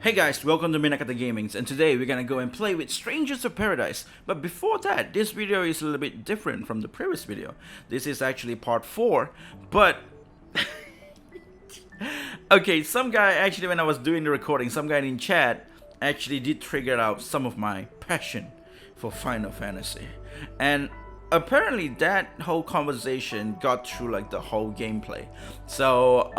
Hey guys, welcome to Minakata Gamings, and today we're gonna go and play with Strangers of Paradise. But before that, this video is a little bit different from the previous video. This is actually part 4, but... okay, some guy actually, when I was doing the recording, some guy in chat actually did trigger out some of my passion for Final Fantasy. And apparently that whole conversation got through like the whole gameplay. So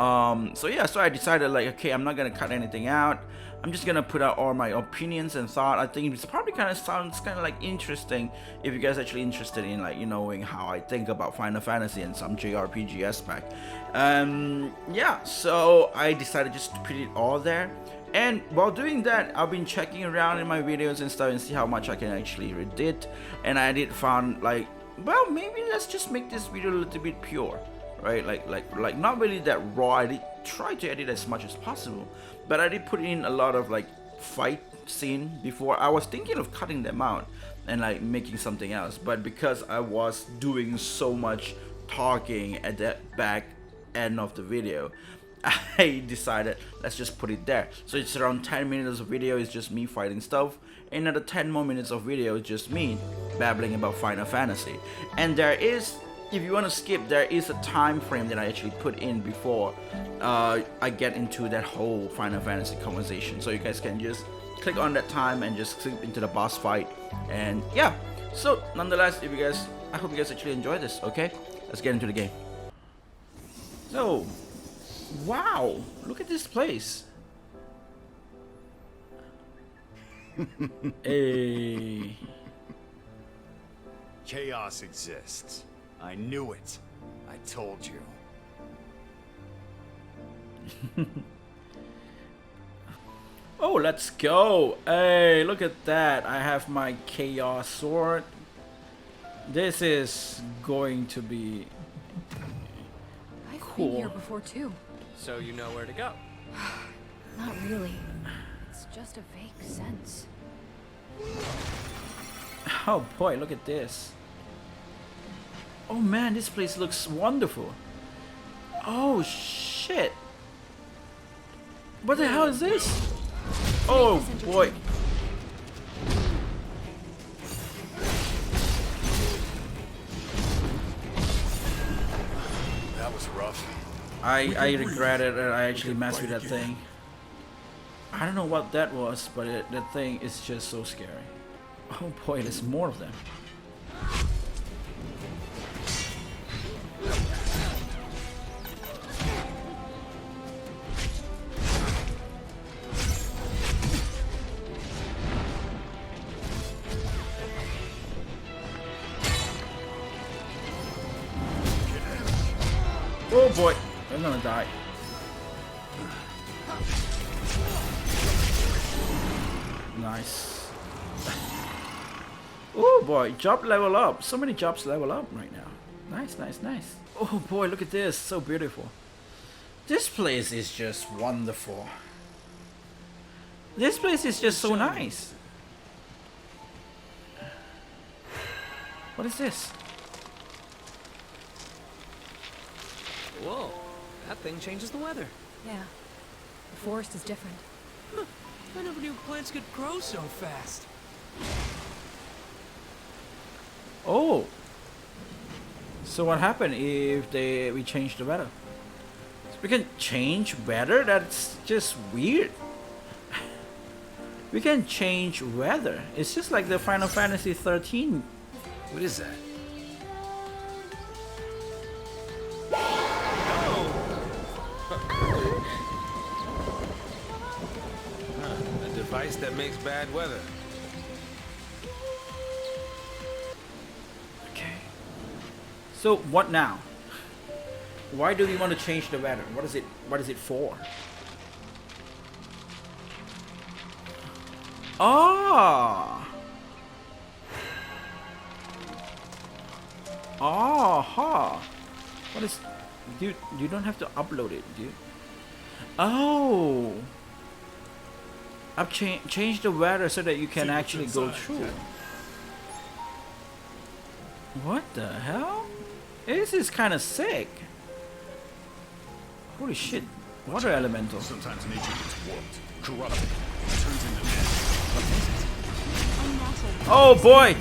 so I decided like, okay, I'm not gonna cut anything out. I'm just gonna put out all my opinions and thought. I think it's probably sounds kind of like interesting if you guys actually interested in like, you knowing how I think about Final Fantasy and some JRPG aspect. Yeah, so I decided just to put it all there. And while doing that, I've been checking around in my videos and stuff and see how much I can actually edit. And I did found like, well, maybe let's just make this video a little bit pure, right? Like not really that raw. I did try to edit as much as possible, but I did put in a lot of like fight scene before. I was thinking of cutting them out and like making something else, but because I was doing so much talking at that back end of the video, I decided let's just put it there. So it's around 10 minutes of video is just me fighting stuff. Another 10 more minutes of video is just me babbling about Final Fantasy. And there is, if you want to skip, there is a time frame that I actually put in before I get into that whole Final Fantasy conversation. So you guys can just click on that time and just skip into the boss fight. And yeah, so nonetheless, if you guys, I hope you guys actually enjoy this. Okay, let's get into the game. So, wow, look at this place. Hey. Chaos exists. I knew it. I told you. Oh, let's go. Hey, look at that. I have my Chaos Sword. This is going to be I've cool. been here before too. So you know where to go. Not really. It's just a vague sense. Oh boy, look at this. Oh man, this place looks wonderful. Oh shit. What the hell is this? Oh boy. That was rough. I regretted that I actually messed with that thing. I don't know what that was, but that thing is just so scary. Oh boy, there's more of them. Oh boy, I'm gonna die. Nice. Oh boy, job level up. So many jobs level up right now. Nice, nice, nice. Oh boy, look at this. So beautiful. This place is just wonderful. This place is just so nice. What is this? Whoa, that thing changes the weather. Yeah. The forest is different. I never knew plants could grow so fast. Oh. So what happened if we change the weather? We can change weather? That's just weird. We can change weather. It's just like the Final Fantasy 13. What is that? A device that makes bad weather. Okay. So what now? Why do we want to change the weather? What is it for? Ah. Aha. What is, dude, you don't have to upload it, dude. Oh. I've changed the weather so that you can actually go through. What the hell? This is kind of sick. Holy shit. Water elemental. Sometimes nature gets warped, corrupted, Oh boy!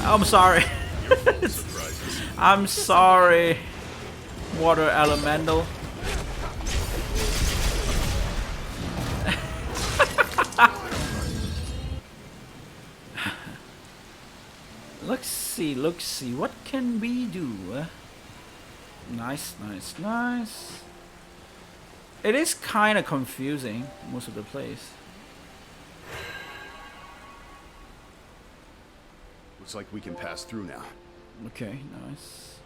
I'm sorry. I'm sorry, water elemental. Let's see, what can we do? Nice. It is kind of confusing, most of the place. Looks like we can pass through now. Okay, nice.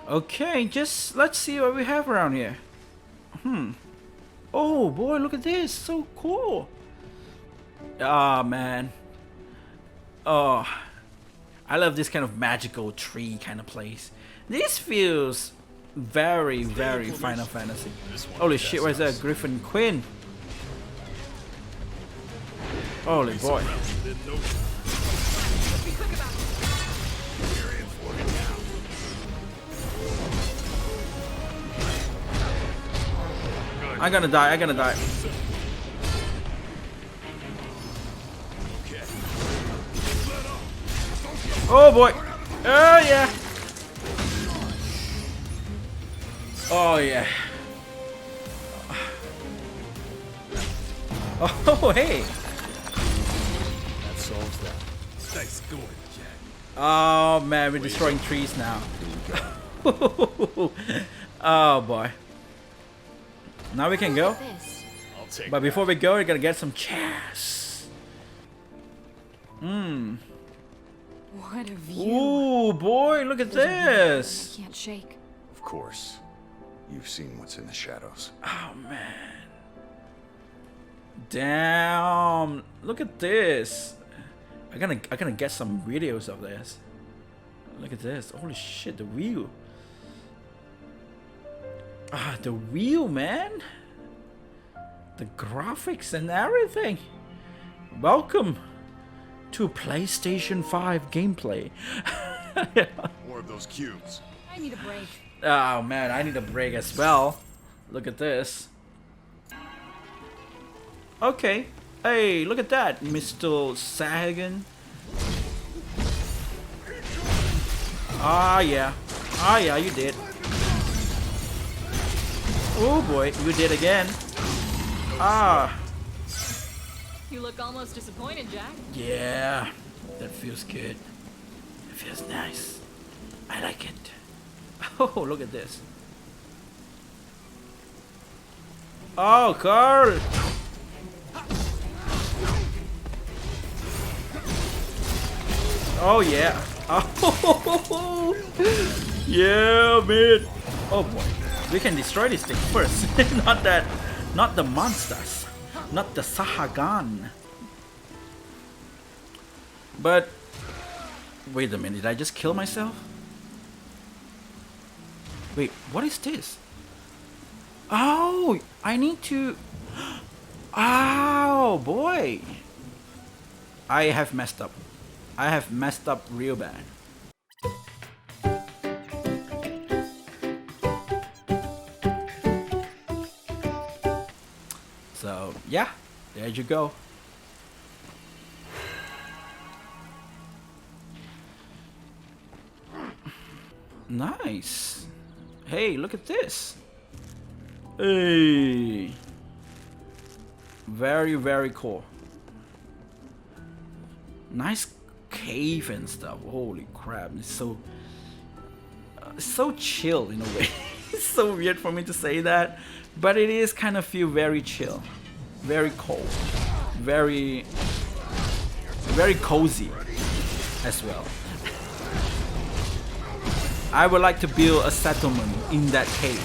Okay, just let's see what we have around here. Oh boy, look at this, so cool. Ah man. Oh, I love this kind of magical tree kind of place. This feels very Final Fantasy. Holy shit, where's that? Griffin Quinn. Holy boy. I'm gonna die. Oh boy. Oh yeah. Oh yeah. Oh hey. That solves that. Nice going, Jack. Oh man, we're destroying trees now. Oh boy. Now we can go. This. I'll take But before we go, we're gonna get some chairs. What a view. Ooh boy, look at this. I can't shake. Of course. You've seen what's in the shadows. Oh man. Damn. Look at this. I'm gonna get some videos of this. Look at this. Holy shit, the wheel. Ah, the wheel, man. The graphics and everything. Welcome to PlayStation 5 gameplay. More of those cubes. I need a break. Oh man, I need a break as well. Look at this. Okay. Hey, look at that, Mr. Sagan. Ah yeah. Ah yeah, you did. Oh boy, you did again. Ah. You look almost disappointed, Jack. Yeah. That feels good. It feels nice. I like it. Oh, look at this. Oh, Carl. Oh yeah. Oh yeah, man. Oh boy. We can destroy this thing first. Not the monsters. Not the Sahagan. But wait a minute, did I just kill myself? Wait, what is this? Oh, I need to. Oh boy. I have messed up. I have messed up real bad. So yeah, there you go. Nice. Hey, look at this. Hey. Very cool. Nice cave and stuff. Holy crap. It's so chill in a way. It's so weird for me to say that, but it is kind of feel very chill. Very cold. Very cozy as well. I would like to build a settlement in that cave.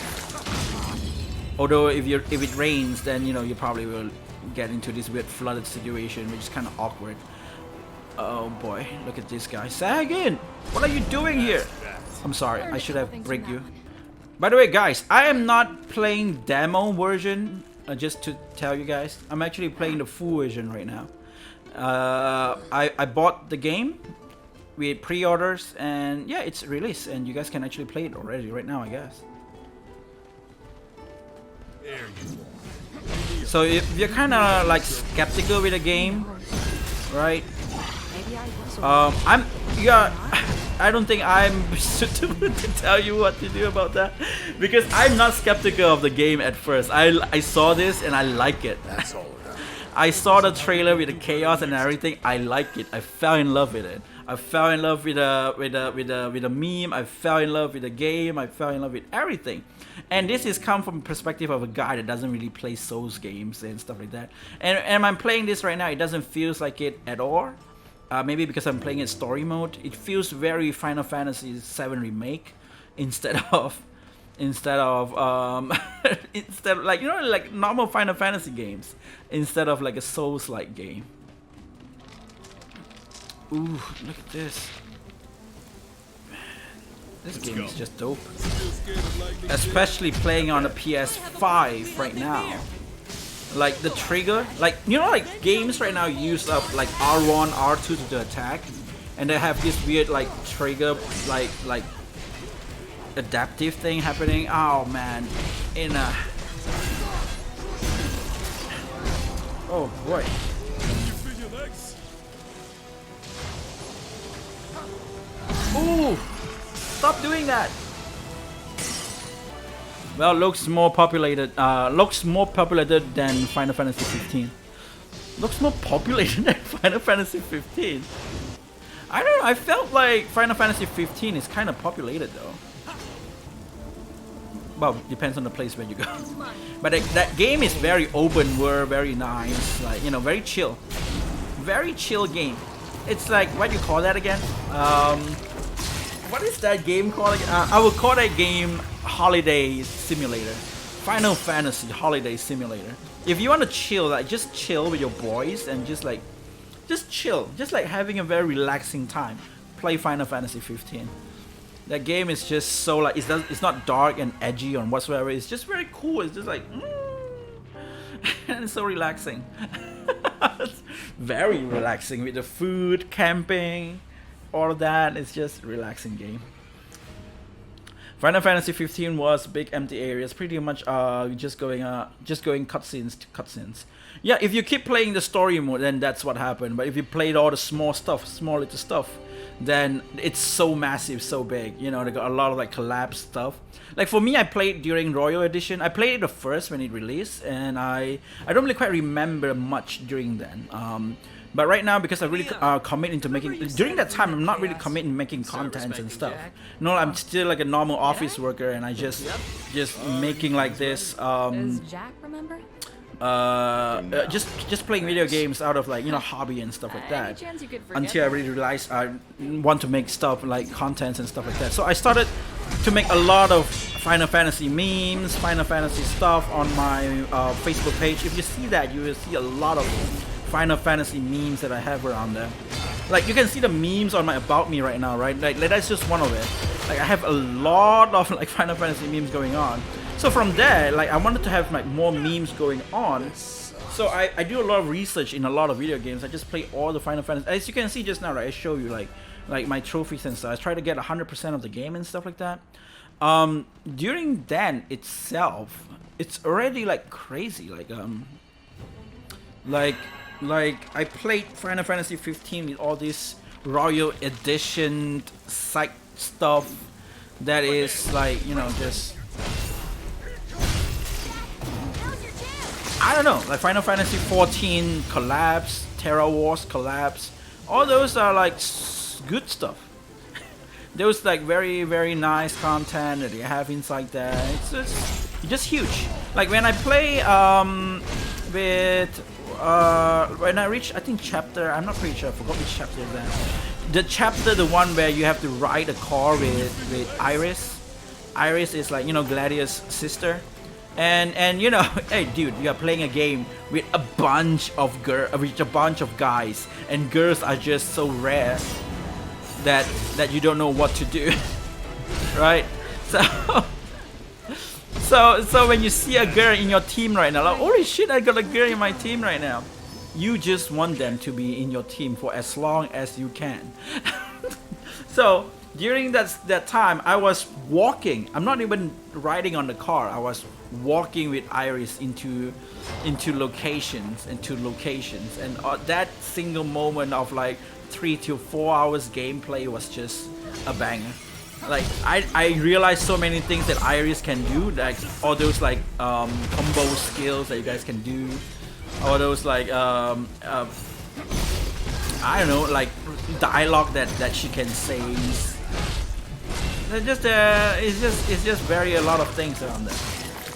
Although if it rains, then you probably will get into this weird flooded situation, which is kind of awkward. Oh boy, look at this guy. Sagan! What are you doing here? I'm sorry, I should have break you. By the way, guys, I am not playing demo version, just to tell you guys. I'm actually playing the full version right now. I bought the game with pre-orders, and yeah, it's released, and you guys can actually play it already right now, I guess. So if you're kind of like skeptical with the game, right? Maybe I was. I don't think I'm suitable to tell you what to do about that, because I'm not skeptical of the game at first. I saw this and I like it. That's all. I saw the trailer with the chaos and everything. I like it. I fell in love with it. I fell in love with the meme. I fell in love with the game. I fell in love with everything. And this is come from the perspective of a guy that doesn't really play Souls games and stuff like that. And I'm playing this right now. It doesn't feel like it at all. Maybe because I'm playing it story mode. It feels very Final Fantasy VII Remake instead of instead of like, you know, like normal Final Fantasy games, instead of like a Souls-like game. Ooh, look at this. This game is just dope. Especially playing on a PS5 right now. Like the trigger, like, you know, like games right now use up like R1, R2 to attack, and they have this weird like trigger, like adaptive thing happening. Oh man, oh boy. Ooh, stop doing that. Well, looks more populated. Looks more populated than Final Fantasy 15. Looks more populated than Final Fantasy 15. I don't know. I felt like Final Fantasy 15 is kind of populated though. Well, depends on the place where you go. But that game is very open world, very nice. Like, you know, very chill. Very chill game. It's like, what do you call that again? What is that game called again? I would call that game Holiday Simulator. Final Fantasy Holiday Simulator. If you want to chill, like just chill with your boys and just chill, just like having a very relaxing time, play Final Fantasy 15. That game is just so like, it's not dark and edgy or whatsoever. It's just very cool. It's just like, and it's so relaxing. It's very relaxing with the food, camping, all of that. It's just a relaxing game. Final Fantasy 15 was big empty areas, pretty much just going cutscenes to cutscenes. Yeah, if you keep playing the story mode, then that's what happened. But if you played all the small little stuff, then it's so massive, so big. You know, they got a lot of like collapsed stuff. Like for me, I played during Royal Edition. I played it the first when it released, and I don't really quite remember much during then. But right now, because I really commit into making, during that time, I'm not really committing making contents and stuff. No, I'm still like a normal office worker, and I just making like this. Does Jack remember? Just playing video games out of like, you know, hobby and stuff like that. Any chance you could forget Until I really realized I want to make stuff like contents and stuff like that. So I started to make a lot of Final Fantasy memes, Final Fantasy stuff on my Facebook page. If you see that, you will see a lot of Final Fantasy memes that I have around there. Like you can see the memes on my About Me right now, right? Like that's just one of it. Like I have a lot of like Final Fantasy memes going on. So from there, like I wanted to have like more memes going on. So I do a lot of research in a lot of video games. I just play all the Final Fantasy. As you can see just now, right? I show you like my trophies and stuff. I try to get 100% of the game and stuff like that. During then itself, it's already like crazy. Like I played Final Fantasy 15 with all this Royal Edition psych stuff that is like, you know, just I don't know, like Final Fantasy 14 Collapse, Terra Wars Collapse, all those are like good stuff. Those like very, very nice content that you have inside there. It's just huge. Like when I play when I reach, I think chapter, I'm not pretty sure, I forgot which chapter is that. The chapter, the one where you have to ride a car with Iris. Iris is like, you know, Gladia's sister. And you know, hey dude, you are playing a game with a bunch of guys, and girls are just so rare that you don't know what to do. Right? So when you see a girl in your team right now, like, holy shit, I got a girl in my team right now. You just want them to be in your team for as long as you can. So during that time, I was walking. I'm not even riding on the car. I was walking with Iris into locations, and that single moment of like 3 to 4 hours gameplay was just a banger. Like I realized so many things that Iris can do, like all those like combo skills that you guys can do, all those like I don't know, like dialogue that she can say. It's just very a lot of things around there.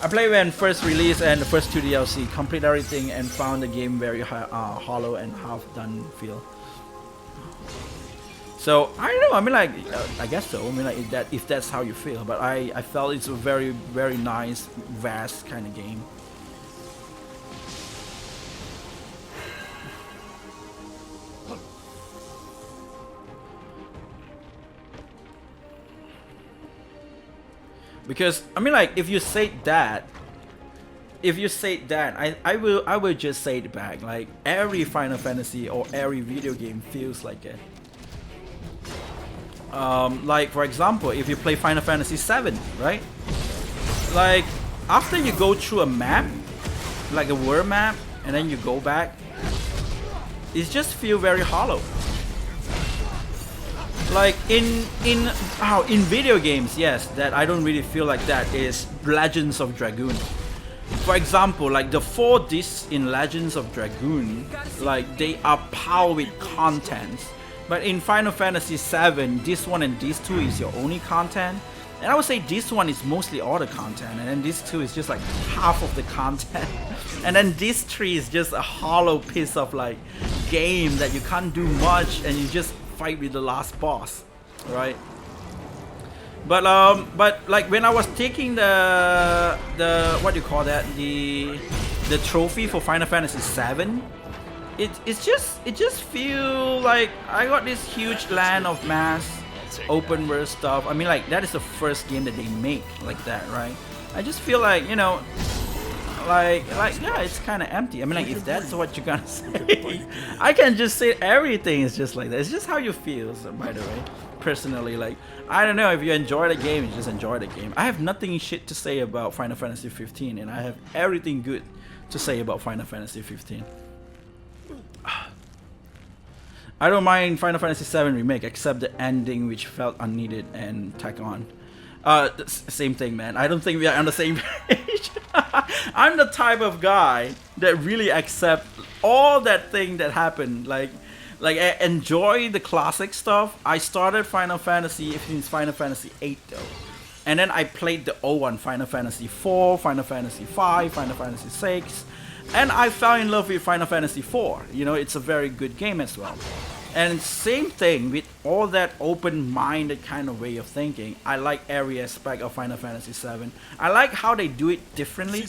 I played when first release and the first 2 DLC, complete everything, and found the game very hollow and half done feel. So I don't know. I mean, like I guess so. I mean, like if that's how you feel, but I felt it's a very nice, vast kind of game. Because I mean, like if you say that, I will just say it back. Like every Final Fantasy or every video game feels like it. Like for example, if you play Final Fantasy VII, right? Like after you go through a map, like a world map, and then you go back, it just feel very hollow. Like in video games, yes, that I don't really feel like that is Legends of Dragoon. For example, like the 4 discs in Legends of Dragoon, like they are powered with content. But in Final Fantasy VII, this one and this 2 is your only content. And I would say this one is mostly all the content, and then this 2 is just like half of the content. And then this 3 is just a hollow piece of like game that you can't do much, and you just fight with the last boss, right? But like when I was taking the what do you call that, the trophy for Final Fantasy VII, it just feel like I got this huge land of mass open world stuff. I mean, like that is the first game that they make like that, right? I just feel like, you know, like yeah, it's kind of empty. I mean, like if that's what you're gonna say, I can just say everything is just like that. It's just how you feel. So, by the way, personally, like I don't know, if you enjoy the game, you just enjoy the game. I have nothing shit to say about Final Fantasy 15, and I have everything good to say about Final Fantasy 15. I don't mind Final Fantasy 7 Remake, except the ending, which felt unneeded and tack on. Same thing, man. I don't think we are on the same page. I'm the type of guy that really accept all that thing that happened. Like I enjoy the classic stuff. I started Final Fantasy, if it's Final Fantasy 8 though. And then I played the old one, Final Fantasy 4, Final Fantasy 5, Final Fantasy 6. And I fell in love with Final Fantasy 4. You know, it's a very good game as well. And same thing with all that open-minded kind of way of thinking. I like every aspect of Final Fantasy 7. I like how they do it differently.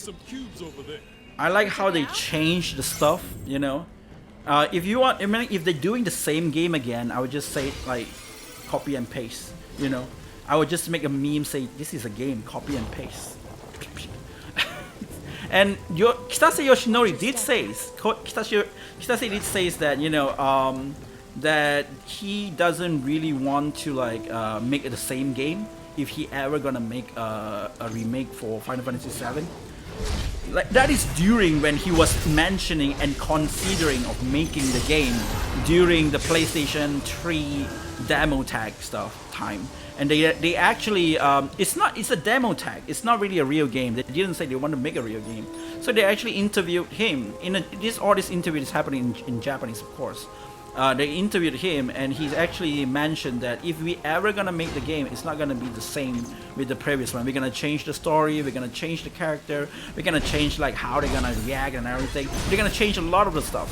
I like how they change the stuff, you know. If you want, I mean, if they're doing the same game again, I would just say like copy and paste, you know. I would just make a meme say this is a game, copy and paste. And Kitase Yoshinori did say that, you know, that he doesn't really want to like make it the same game if he ever gonna make a remake for Final Fantasy VII. Like that is during when he was mentioning and considering of making the game during the PlayStation 3 demo tag stuff time. And they actually it's a demo tag. It's not really a real game. They didn't say they want to make a real game. So they actually interviewed him. All this interview is happening in Japanese, of course. They interviewed him, and he's actually mentioned that if we ever gonna make the game, it's not gonna be the same with the previous one. We're gonna change the story. We're gonna change the character. We're gonna change like how they're gonna react and everything. They're gonna change a lot of the stuff.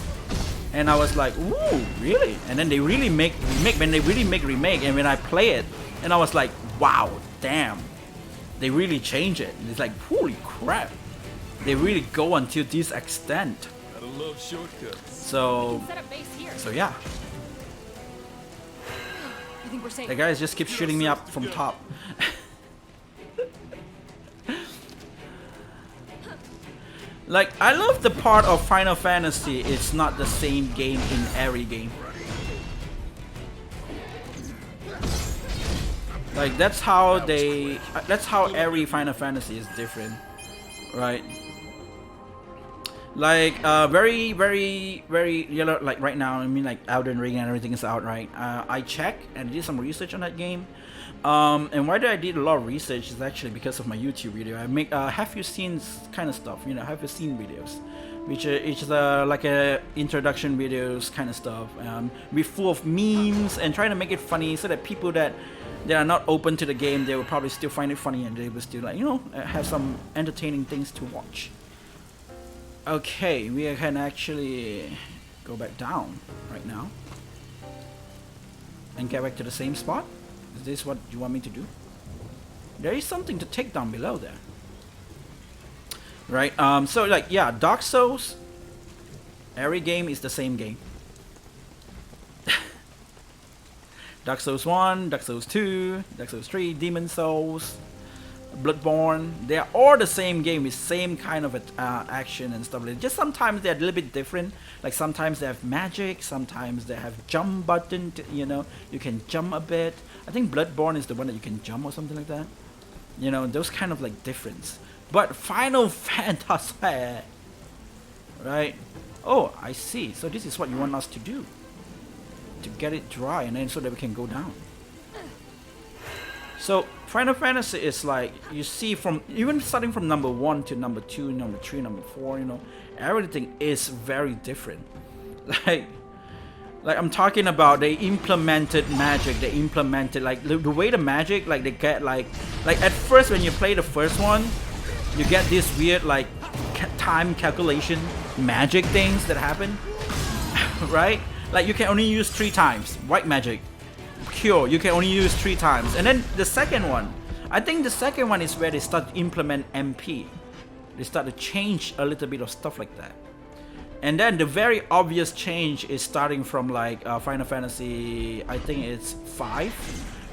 And I was like, ooh, really? And then they really make remake. When they really make remake, and when I play it, and I was like, wow, damn, they really change it. And it's like, holy crap, they really go until this extent. I love shortcuts. So yeah. I think we're safe. The guys just keep shooting me up from top. Like, I love the part of Final Fantasy, it's not the same game in every game. Like, that's how every Final Fantasy is different. right? Like very yellow. Like right now, I mean, like Elden Ring and everything is out, right? I checked and did some research on that game. And why did I did a lot of research is actually because of my YouTube video. I make have you seen kind of stuff, you know, have you seen videos, which is like a introduction videos kind of stuff. Be full of memes and trying to make it funny so that people that they are not open to the game, they will probably still find it funny and they will still, like, you know, have some entertaining things to watch. Okay, we can actually go back down right now and get back to the same spot. Is this what you want me to do? There is something to take down below there, right? So like, yeah, Dark Souls, every game is the same game. Dark Souls 1, Dark Souls 2, Dark Souls 3, Demon Souls, Bloodborne, they are all the same game with same kind of action and stuff like that. Just sometimes they're a little bit different. Like sometimes they have magic, sometimes they have jump button, you know, you can jump a bit. I think Bloodborne is the one that you can jump or something like that. You know, those kind of like difference. But Final Fantasy, right? Oh, I see. So this is what you want us to do. To get it dry and then so that we can go down. So Final Fantasy is like, you see, from even starting from number 1 to number 2, number 3, number 4, you know, everything is very different. Like I'm talking about, they implemented magic, they implemented like the way the magic, like they get like at first when you play the first one, you get this weird like time calculation magic things that happen, right? Like you can only use 3 times, white magic. Cure, you can only use 3 times. And then the second one, I think the second one is where they start to implement MP. They start to change a little bit of stuff like that. And then the very obvious change is starting from like Final Fantasy, I think it's 5,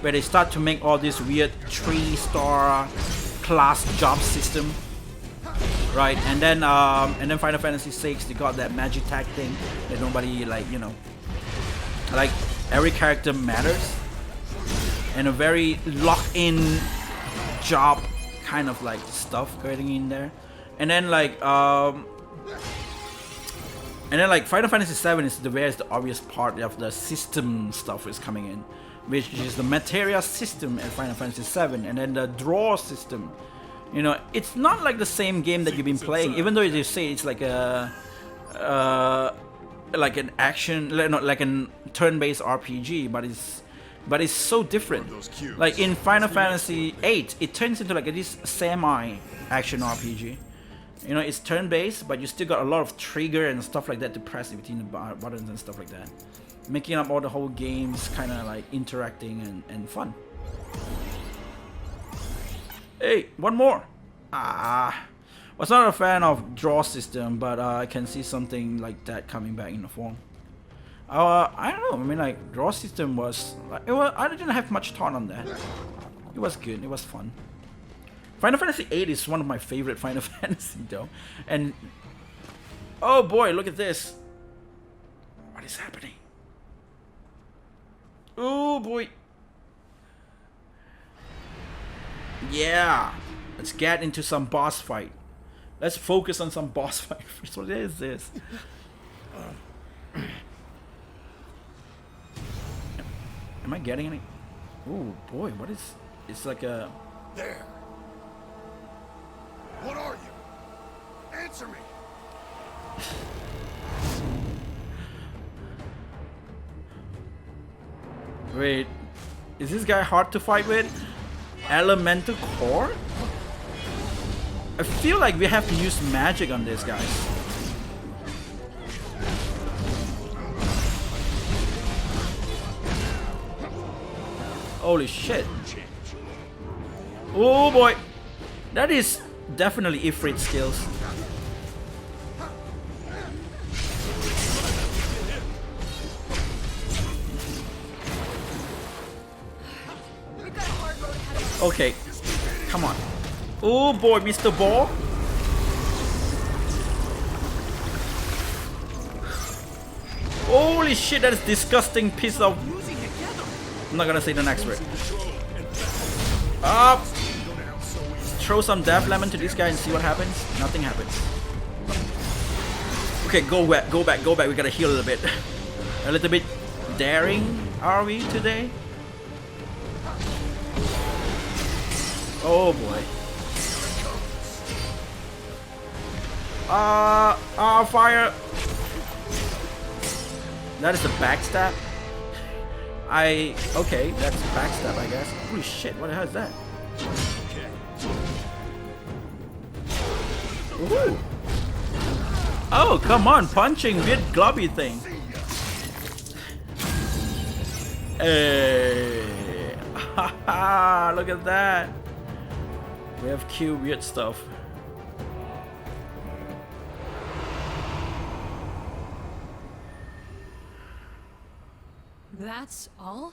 where they start to make all this weird 3-star class job system, right? And then Final Fantasy 6, they got that magic tag thing that nobody, like, you know, like every character matters, and a very lock-in job kind of like stuff going in there. And then like Final Fantasy 7 is the obvious part of the system stuff is coming in, which is the materia system at Final Fantasy 7, and then the draw system. You know, it's not like the same game that you've been playing, even though you say it's like a like an action, like an turn-based RPG, but it's so different. Like in Final Fantasy 8, it turns into like this semi-action RPG. You know, it's turn-based, but you still got a lot of trigger and stuff like that to press between the buttons and stuff like that, making up all the whole games kind of like interacting and fun. Hey, one more. Was not a fan of draw system, but I can see something like that coming back in the form. I don't know. I mean, like draw system was, I didn't have much thought on that. It was good. It was fun. Final Fantasy 8 is one of my favorite Final Fantasy though, and oh boy, look at this. What is happening? Oh boy. Yeah, let's get into some boss fight. Let's focus on some boss fight. What is this? Am I getting any? Oh boy, what is? It's like a. There. What are you? Answer me. Wait, is this guy hard to fight with? Elemental Core? I feel like we have to use magic on this guy. Holy shit. Oh boy. That is definitely Ifrit skills. Okay, come on. Oh boy, Mr. Ball. Holy shit, that is disgusting piece of... I'm not gonna say the next word. Up. throw some death lemon to this guy and see what happens. Nothing happens. Okay, go back. We gotta heal a little bit. A little bit daring, are we today? Oh boy. Fire. That is a backstab. Okay, that's a backstab, I guess. Holy shit, what the hell is that? Ooh. Oh, come on, punching weird globby thing. Hey. Haha, look at that. We have cute weird stuff. That's all?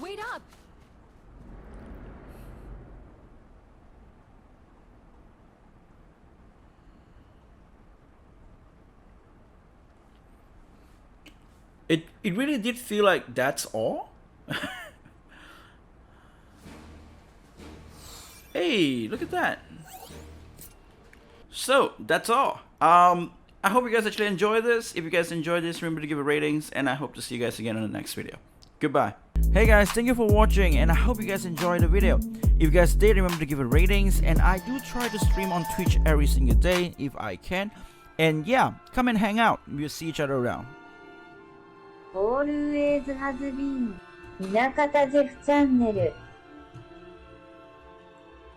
Wait up! It really did feel like that's all. Hey, look at that. So that's all. I hope you guys actually enjoy this. If you guys enjoyed this, remember to give it ratings, and I hope to see you guys again in the next video. Goodbye. Hey guys, thank you for watching, and I hope you guys enjoyed the video. If you guys did, remember to give it ratings, and I do try to stream on Twitch every single day if I can. And yeah, come and hang out. We'll see each other around. Always has been 南方ゼフチャンネル